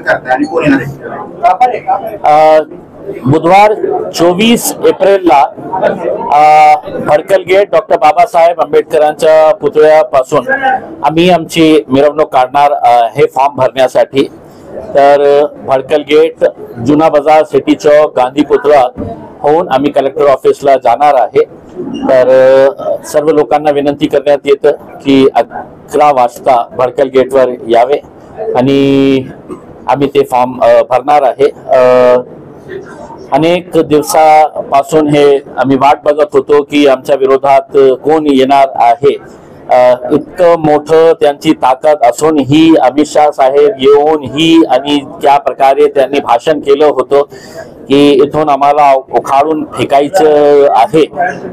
करताय आणि कोण येणार आहे? बुधवार 24 एप्रिलला भडकल गेट डॉक्टर बाबासाहेब आंबेडकरांच्या पुतळ्यापासून आम्ही आमची मिरवणूक काढणार हे फॉर्म भरण्यासाठी। तर भडकल गेट, जुना बाजार, सिटी चौक, गांधी पुतळा होऊन आम्ही कलेक्टर ऑफिसला जाणार आहे। तर सर्व लोकांना विनंती करण्यात येतं की 11 वाजता भडकल गेटवर यावे आणि आम्ही ते फॉर्म भरणार आहे। अनेक दिवसापासून हे आम्ही वाट बघत होतो की आमच्या विरोधात कोण येणार आहे। इतकं मोठं त्यांची ताकद असूनही अमित शाह साहेब येऊन ही आणि त्या प्रकारे त्यांनी भाषण केलं होतं की इथून आम्हाला उखाडून फेकायचं आहे,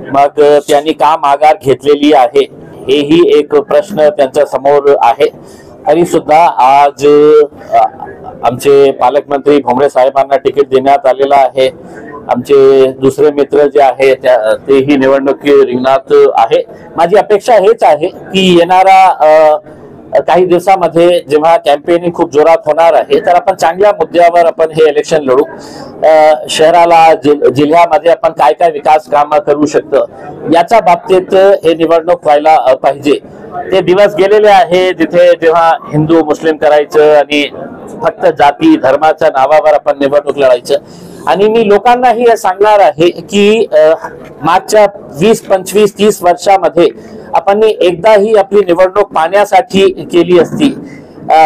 मग त्यांनी का माघार घेतलेली आहे हेही एक प्रश्न त्यांच्या समोर आहे। तरी सुद्धा आज आमचे पालकमंत्री भुमरे साहेबांना तिकीट देण्यात आलेला आहे। आमचे दुसरे मित्र जे आहे तेही निवडणुकी रिंगणात आहे। माझी अपेक्षा हेच आहे की येणारा काही दिवसामध्ये जेव्हा कॅम्पेनिंग खूप जोरात होणार आहे तर आपण चांगल्या मुद्द्यावर आपण हे इलेक्शन लढू। शहराला जिल्ह्यामध्ये आपण काय काय विकास कामं करू शकतो याच्या बाबतीत हे निवडणूक व्हायला पाहिजे। ते दिवस गेलेले आहे जिथे जेव्हा हिंदू मुस्लिम करायचं आणि फक्त जाती धर्माच्या नावावर आपण निवडणूक लढायचं। आणि मी लोकांनाही हे सांगणार आहे की मागच्या 20, 25, 30 वर्षामध्ये आपण एकदाही आपली निवडणूक पाण्यासाठी केली असती,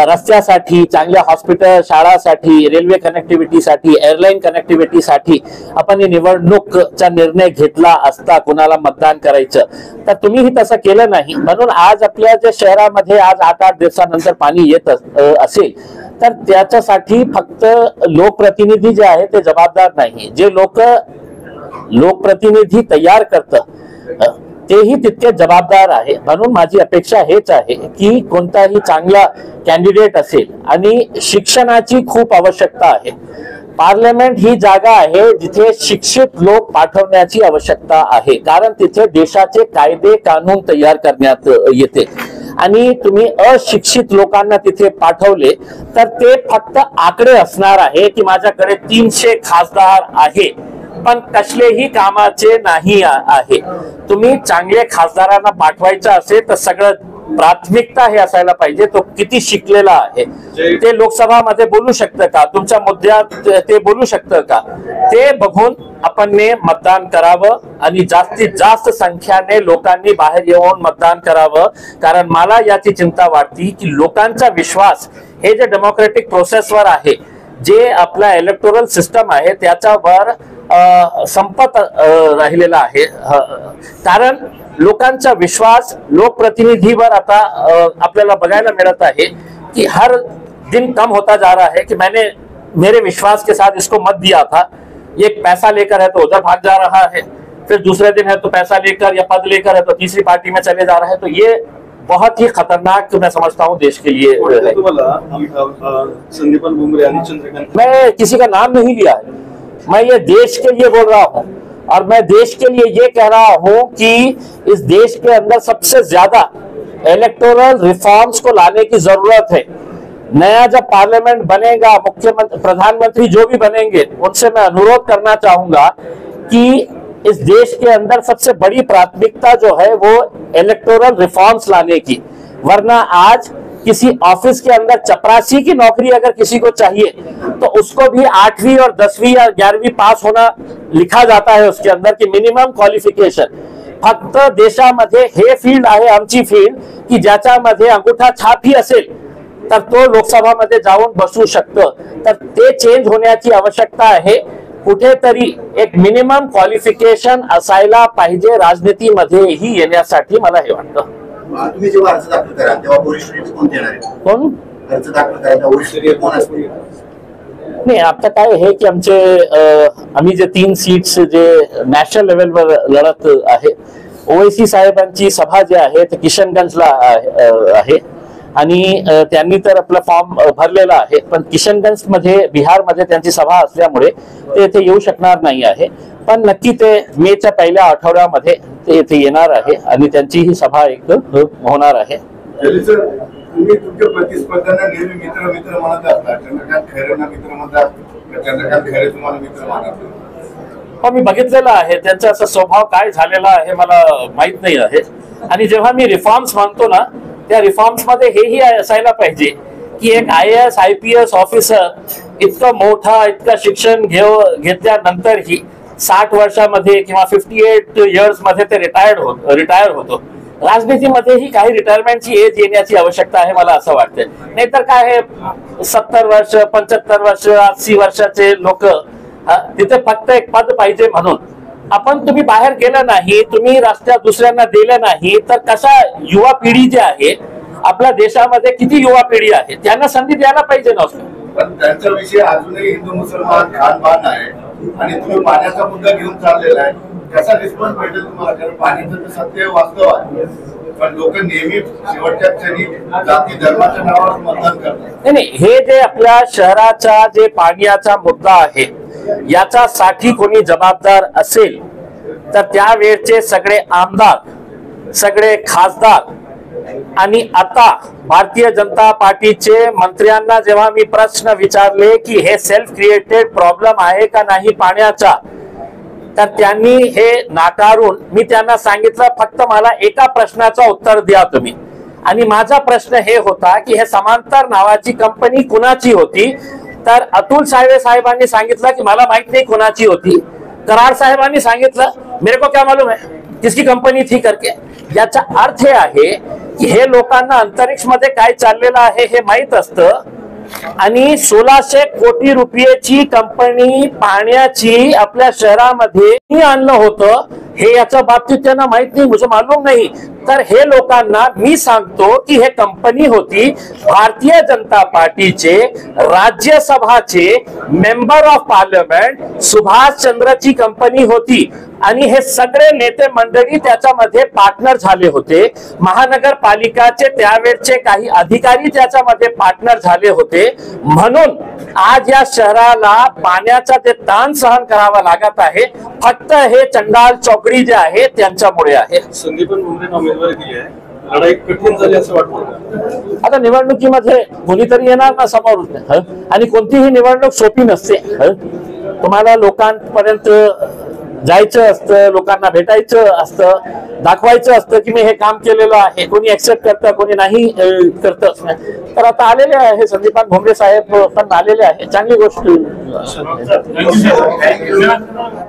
रस्त्यासाठी, चांगल्या हॉस्पिटल, शाळासाठी, रेल्वे कनेक्टिव्हिटीसाठी, एअरलाईन कनेक्टिव्हिटीसाठी आपण निवडणूकचा निर्णय घेतला असता कुणाला मतदान करायचं। तर तुम्हीही तसं केलं नाही, म्हणून आज आपल्या ज्या शहरामध्ये आज 8-8 दिवसानंतर पाणी येत असेल तर त्याच्यासाठी फक्त लोकप्रतिनिधी जे आहे ते जबाबदार नाही, जे लोकप्रतिनिधी तयार करतं तेही तितके जबाबदार आहे। म्हणून माझी अपेक्षा हेच आहे की कोणताही चांगला कॅन्डिडेट असेल, आणि शिक्षणाची खूप आवश्यकता आहे। पार्लमेंट ही जागा आहे जिथे शिक्षित लोक पाठवण्याची आवश्यकता आहे, कारण तिथे देशाचे कायदे कानून तयार करण्यात येते। आणि तुम्ही अशिक्षित लोकांना तिथे पाठवले तर ते फक्त आकडे असणार आहे की माझ्याकडे 300 खासदार आहे पण कसलेही कामाचे नाही आहे। तुम्ही चांगले खासदारांना पाठवायचं असेल तर सगळं प्राथमिकता हे असायला पाहिजे तो किती शिकलेला आहे, ते लोकसभामध्ये बोलू शकतं का, तुमच्या मुद्द्यात ते बोलू शकतं का, ते बघून आपण मतदान करावं आणि जास्तीत जास्त संख्येने लोकांनी बाहेर येऊन मतदान करावं। कारण मला याची चिंता वाटते की लोकांचा विश्वास हे जे डेमोक्रेटिक प्रोसेसवर आहे, जे आपला इलेक्टोरल सिस्टम आहे त्याच्यावर संपत राहिलेला आहे। कारण लोकांचा विश्वास लोकप्रतिनिधीवर आता आपल्याला बघायला मिळत आहे कि हर दिन कम होता जा रहा है कि मेरे विश्वास के साथ इसको मत दिया था, ये पैसा लेकर है तो उधर भाग जा रहा है, फिर दूसरे दिन है तो पैसा लेकर या पद लेकर है तो तीसरी पार्टी में चले जा रहा है। तो ये बहुत ही खतरनाक मैं समझता हूँ देश के लिए। मैं किसी का नाम नहीं लिया है, मैं ये देश के लिए बोल रहा हूँ और मैं देश के लिए ये कह रहा हूँ कि इस देश के अंदर सबसे ज्यादा इलेक्टोरल रिफॉर्म्स को लाने की जरूरत है। नया जब पार्लियामेंट बनेगा, मुख्यमंत्री प्रधानमंत्री जो भी बनेंगे उनसे मैं अनुरोध करना चाहूंगा कि इस देश के अंदर सबसे बड़ी प्राथमिकता जो है वो इलेक्टोरल रिफॉर्म्स लाने की। वरना आज किसी ऑफिस के अंदर चपरासी की नौकरी अगर किसी को चाहिए तो उसको भी 8वीं और 10वीं या 11वीं पास होना लिखा जाता है उसके अंदर की मिनिमम क्वालिफिकेशन। फक्त देशामध्ये हे फील्ड आहे आमची फील्ड की ज्याच्यामध्ये अंगूठा छाप ही असेल तर तो लोकसभामध्ये जाऊन बसू शकतो। तर ते चेंज होण्याची आवश्यकता आहे। कुठेतरी एक मिनिमम क्वालिफिकेशन असायला पाहिजे राजनीतीमध्येही येण्यासाठी, मला हे वाटतं। तुम्ही जेव्हा अर्ज दाखल कराल तेव्हा वरिष्ठ कोण देणार आहे? कोण अर्ज दाखल करायला वरिष्ठ कोण असतील? नाही, आता काय आहे की आम्ही जे 3 सीट्स जे नॅशनल लेवलवर लढत आहे, ओवैसी साहेबांची सभा जे आहे ते किशनगंजला आहे आणि त्यांनी तर आपला फॉर्म भरलेला आहे, पण किशनगंज मध्ये बिहारमध्ये त्यांची सभा असल्यामुळे ते इथे येऊ शकणार नाही आहे। पण नक्की ते मेच्या पहिल्या आठवड्यामध्ये ते इथे येणार आहे आणि त्यांची ही सभा एक होणार आहे। तुम्ही तुमच्या प्रतिस्पर्ध्यांना नेहमी मित्र मित्र म्हणत असता, चंद्रकांत खैरेंना मित्र म्हणतात, चंद्रकांत खैरे तुम्हाला मित्र मानत? मी बघितलेलं आहे त्यांचा असा स्वभाव काय झालेला आहे मला माहित नाही आहे. आणि जेव्हा मी रिफॉर्म्स मानतो ना, त्या रिफॉर्म्स मध्ये हेही असायला पाहिजे की एक IAS IPS ऑफिसर इतकं मोठा इतकं शिक्षण घेतल्यानंतरही 60 वर्षामध्ये किंवा 58 इयर्स मध्ये ते रिटायर होतो. राजनीतीमध्येही काही रिटायरमेंटची एज येण्याची आवश्यकता आहे मला असं वाटतं. नाहीतर काय हे 70 वर्ष 75 वर्ष 80 वर्षाचे लोक तिथे फक्त एक पद पाहिजे म्हणून तुम्ही बाहेर गेलं नाही, तुम्ही रस्त्यात दुसऱ्यांना दिलं नाही, तर कशा युवा पिढी जी आहे आपल्या देशामध्ये किती युवा पिढी आहे त्यांना संधी द्यायला पाहिजे नसतं. पण त्यांचा विषय अजूनही हिंदू मुसलमान खानपान आहे आणि तुम्ही पाण्याचा मुद्दा घेऊन चाललेला आहे. कसा रिस्पॉन्स भेटेल तुम्हाला? कारण पाण्याचं तर सत्य वास्तव आहे, पण लोक नेहमी शेवटच्या क्षणी जाती धर्माच्या नावावर मतदान करतात. नाही, हे जे आपल्या शहराचा जे पाण्याचा मुद्दा आहे याच्यासाठी कोणी जबाबदार असेल तर त्यावेळचे सगळे आमदार सगळे खासदार आणि आता भारतीय जनता पार्टीचे मंत्र्यांना जेव्हा मी प्रश्न विचारले की हे सेल्फ क्रिएटेड प्रॉब्लेम आहे का नाही पाण्याचा, तर त्यांनी हे नाकारून मी त्यांना सांगितलं फक्त मला एका प्रश्नाचं उत्तर द्या तुम्ही. आणि माझा प्रश्न हे होता की हे समांतर नावाची कंपनी कुणाची होती, तर अतुल सावे साहेबांनी सांगितलं की मला माहित नाही कुणाची होती. कराड साहेबांनी सांगितलं मेरे को क्या मालूम है किसकी कंपनी थी करके. याचा अर्थ हे आहे की हे लोकांना अंतरिक्ष मध्ये काय चाललेलं आहे हे माहित असतं. आणि 1600 कोटी रुपयाची कंपनी पाण्याची आपल्या शहरामध्ये आणलं होतं हे याच्या बाबतीत त्यांना माहित नाही, मुझे मालूम नाही. तर हे लोकांना मी सांगतो की हे कंपनी होती भारतीय जनता पार्टीचे राज्यसभाचे मेंबर ऑफ पार्लमेंट सुभाष चंद्रची कंपनी होती. आणि हे सगळे नेते मंडळी त्याच्यामध्ये पार्टनर झाले होते. महानगरपालिकाचे त्यावेळचे काही अधिकारी त्याच्यामध्ये पार्टनर झाले होते. म्हणून आज या शहराला पाण्याचा ते ताण सहन करावा लागत आहे फक्त हे चंडाल चौकडी जे आहे त्यांच्यामुळे आहे. संदीपन भुमरेंना उमेदवारी दिली आहे, लढाई कठीण झाली असं वाटतं. आता निवडणुकीमध्ये कोणीतरी येणार ना समोर, आणि कोणतीही निवडणूक सोपी नसते. तुम्हाला लोकांपर्यंत जायचं असतं, लोकांना भेटायचं असतं, दाखवायचं असतं की मी हे काम केलेलं आहे. कोणी ऍक्सेप्ट करतं कोणी नाही करतं. तर आता आलेले आहे संदीपान भुमरे साहेब पण आलेले आहे, चांगली गोष्ट.